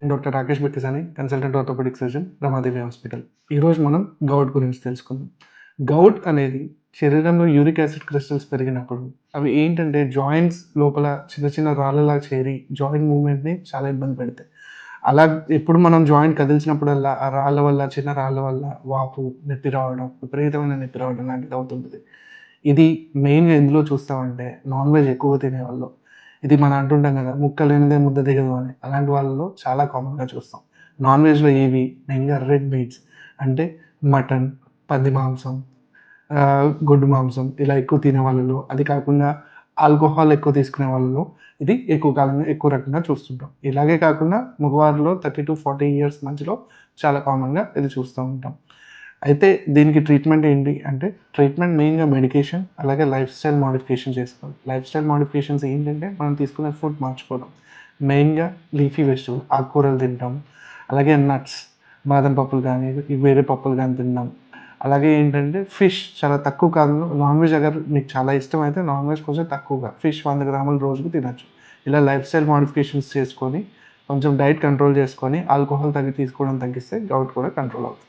Doctor Rakesh Bekkisani, consultant orthopaedic surgeon, Ramadevi hospital. ఈరోజు మనం govt గురించి తెలుసుకుందాం. గౌట్ అనేది శరీరంలో యూరిక్ యాసిడ్ క్రిస్టల్స్ పెరిగినప్పుడు అవి ఏంటంటే జాయింట్స్ లోపల చిన్న చిన్న రాళ్ళలా చేరి జాయింట్ మూవ్‌మెంట్‌ని చాలా ఇబ్బంది పెడతాయి. అలా ఎప్పుడు మనం జాయింట్ కదిల్చినప్పుడల్లా ఆ రాళ్ళ వల్ల, చిన్న రాళ్ళ వల్ల వాపు, నొప్పి రావడం, విపరీతమైన నొప్పి రావడం లాంటిది అవుతుంటది. ఇది మెయిన్‌గా ఎందులో చూస్తామంటే నాన్ వెజ్ ఎక్కువ తినేవాళ్ళు. ఇది మనం అంటుంటాం కదా! ముక్క లేనిదే ముద్ద దిగదు అని. అలాంటి వాళ్ళలో చాలా కామన్‌గా చూస్తాం. నాన్ వెజ్‌లో ఏవి మెయిన్‌గా రెడ్ మీట్స్ అంటే మటన్, పంది మాంసం, గొడ్డు మాంసం ఇలా ఎక్కువ తినే వాళ్ళలో, అది కాకుండా ఆల్కహాల్ ఎక్కువ తీసుకునే వాళ్ళలో ఇది ఎక్కువ రకంగా చూస్తుంటాం. ఇలాగే కాకుండా మగవారిలో 30-40 ఇయర్స్ మధ్యలో చాలా కామన్‌గా ఇది చూస్తూ ఉంటాం. అయితే దీనికి ట్రీట్మెంట్ ఏంటి అంటే, ట్రీట్మెంట్ మెయిన్‌గా మెడికేషన్, అలాగే లైఫ్ స్టైల్ మోడిఫికేషన్ చేసుకోవాలి. లైఫ్ స్టైల్ మోడిఫికేషన్స్ ఏంటంటే, మనం తీసుకునే ఫుడ్ మార్చుకోవడం. మెయిన్‌గా లీఫీ వెజిటబుల్ ఆకుకూరలు తింటాం. అలాగే నట్స్, బాదం పప్పులు గానీ, వేరే పప్పులు గానీ తినడం. అలాగే ఏంటంటే, ఫిష్ చాలా తక్కువ కాలంలో నాన్ వెజ్ మీకు చాలా ఇష్టమైతే నాన్ వెజ్ కొంచెం తక్కువగా ఫిష్ 100 గ్రాములు రోజుకి తినొచ్చు. ఇలా లైఫ్ స్టైల్ మోడిఫికేషన్స్ చేసుకొని, కొంచెం డైట్ కంట్రోల్ చేసుకొని, ఆల్కహాల్ తీసుకోవడం తగ్గిస్తే గౌట్ కూడా కంట్రోల్ అవుతుంది.